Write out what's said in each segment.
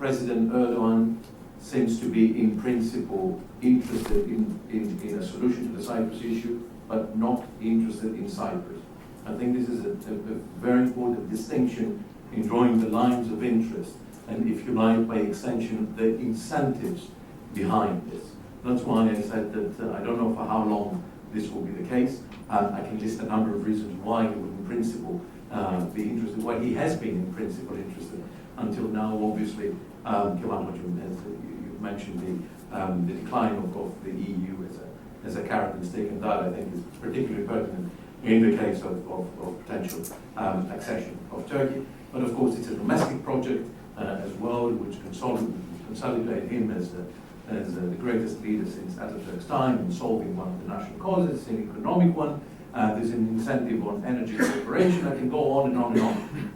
President Erdogan seems to be in principle interested in a solution to the Cyprus issue, but not interested in Cyprus. I think this is a very important distinction in drawing the lines of interest, and if you like, by extension, the incentives behind this. That's why I said that I don't know for how long this will be the case. I can list a number of reasons why he would in principle be interested, why he has been in principle interested until now. Obviously, Kemal, you mentioned the decline of the EU as a characteristic, and that I think is particularly pertinent in the case of potential accession of Turkey. But of course, it's a domestic project as well, which consolidate him as the greatest leader since Ataturk's time in solving one of the national causes, an economic one. There's an incentive on energy cooperation. I can go on and on and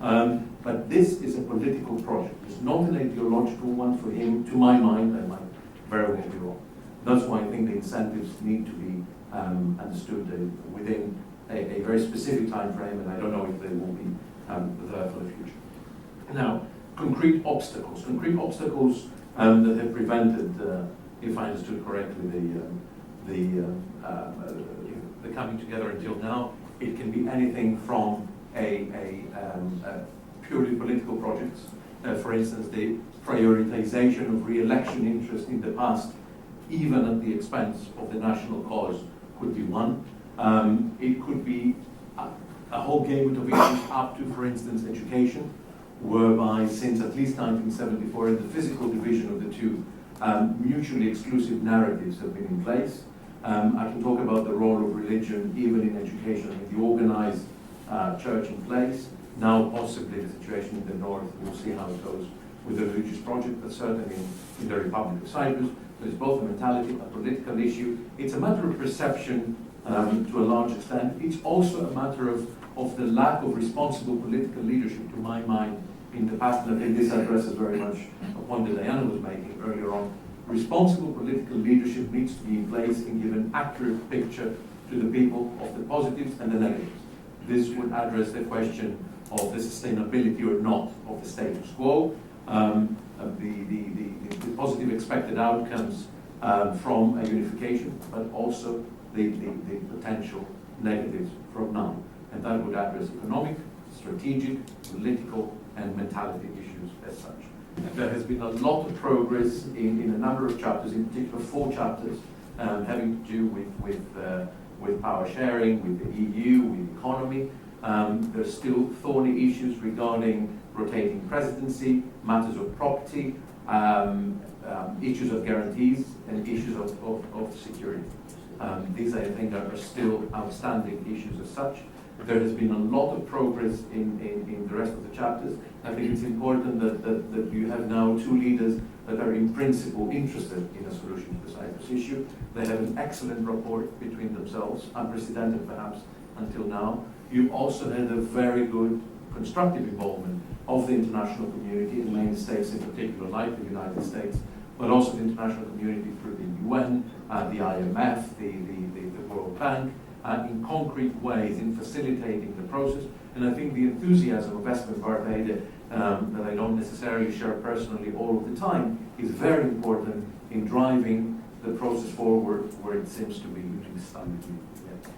on. But this is a political project. It's not an ideological one for him, to my mind. I might very well be wrong. That's why I think the incentives need to be understood within a very specific time frame, and I don't know if they will be there for the future. Now, concrete obstacles that have prevented, if I understood correctly, the coming together until now. It can be anything from a purely political projects. For instance, the prioritization of re-election interest in the past, even at the expense of the national cause, could be one. It could be a whole gamut of issues up to, for instance, education, whereby since at least 1974, in the physical division of the two, mutually exclusive narratives have been in place. I can talk about the role of religion even in education, in the organized church in place. Now possibly the situation in the north, we'll see how it goes with the religious project, but certainly in the Republic of Cyprus, there's both a mentality, a political issue. It's a matter of perception to a large extent. It's also a matter of the lack of responsible political leadership, to my mind, in the past. And I think this addresses very much a point that Diana was making earlier on. Responsible political leadership needs to be in place and give an accurate picture to the people of the positives and the negatives. This would address the question of the sustainability or not of the status quo, the positive expected outcomes from a unification, but also the potential negatives from none. And that would address economic, strategic, political, and mentality issues as such. There has been a lot of progress in a number of chapters, in particular 4 chapters, having to do with power sharing, with the EU, with economy. There's still thorny issues regarding rotating presidency, matters of property, issues of guarantees, and issues of security. These, I think, are still outstanding issues as such. There has been a lot of progress in the rest of the chapters. I think it's important that you have now 2 leaders that are in principle interested in a solution to the Cyprus issue. They have an excellent rapport between themselves, unprecedented perhaps until now. You also had a very good constructive involvement of the international community, the main states in particular, like the United States, but also the international community through the UN, the IMF, the World Bank, in concrete ways in facilitating the process. And I think the enthusiasm of Espen Barth-Eide, that I don't necessarily share personally all of the time, is very important in driving the process forward where it seems to be stuck.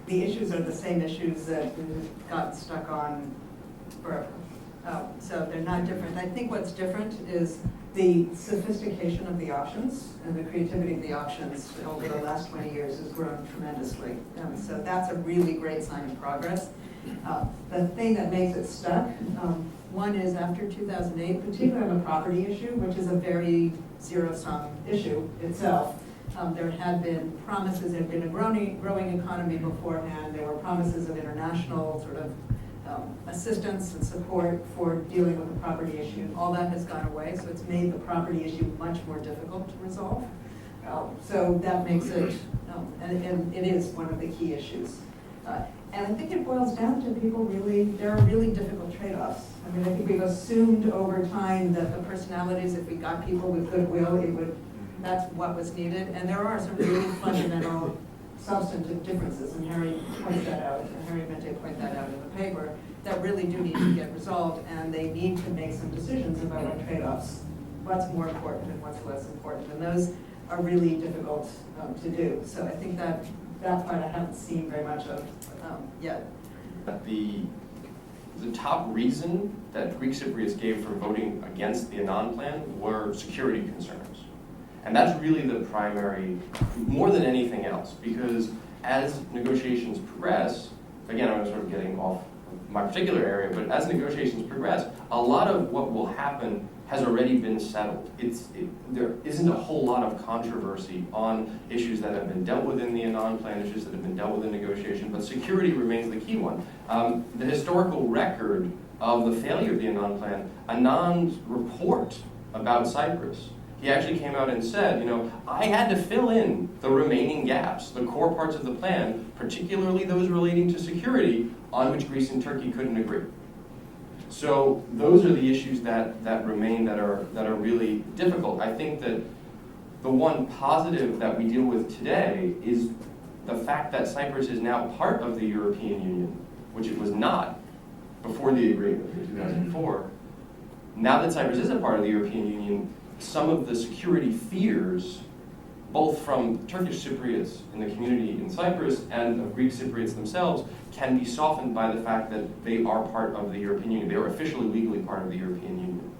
The issues are the same issues that we've got stuck on forever. So they're not different. I think what's different is the sophistication of the options and the creativity of the options over the last 20 years has grown tremendously. So that's a really great sign of progress. The thing that makes it stuck, one is after 2008, particularly on the property issue, which is a very zero-sum issue itself. There had been promises, there had been a growing economy beforehand. There were promises of international sort of assistance and support for dealing with the property issue. All that has gone away, so it's made the property issue much more difficult to resolve. So that makes it, and it is one of the key issues. And I think it boils down to people there are really difficult trade-offs. I mean, I think we've assumed over time that the personalities, if we got people with goodwill, that's what was needed. And there are some really fundamental substantive differences, and Harry points that out, and Harry meant to point that out in the paper, that really do need to get resolved, and they need to make some decisions about what trade-offs what's more important and what's less important, and those are really difficult to do. So I think that part I haven't seen very much of yet. But the top reason that Greek Cypriots gave for voting against the Annan plan were security concerns. And that's really the primary, more than anything else, because as negotiations progress, again, I'm sort of getting off my particular area, but as negotiations progress, a lot of what will happen has already been settled. There isn't a whole lot of controversy on issues that have been dealt with in the Annan plan, issues that have been dealt with in negotiation, but security remains the key one. The historical record of the failure of the Annan plan, Annan's report about Cyprus, he actually came out and said, I had to fill in the remaining gaps, the core parts of the plan, particularly those relating to security, on which Greece and Turkey couldn't agree. So those are the issues that remain that are really difficult. I think that the one positive that we deal with today is the fact that Cyprus is now part of the European Union, which it was not before the agreement in 2004. Now that Cyprus is a part of the European Union, some of the security fears, both from Turkish Cypriots in the community in Cyprus and of Greek Cypriots themselves, can be softened by the fact that they are part of the European Union. They are officially, legally part of the European Union.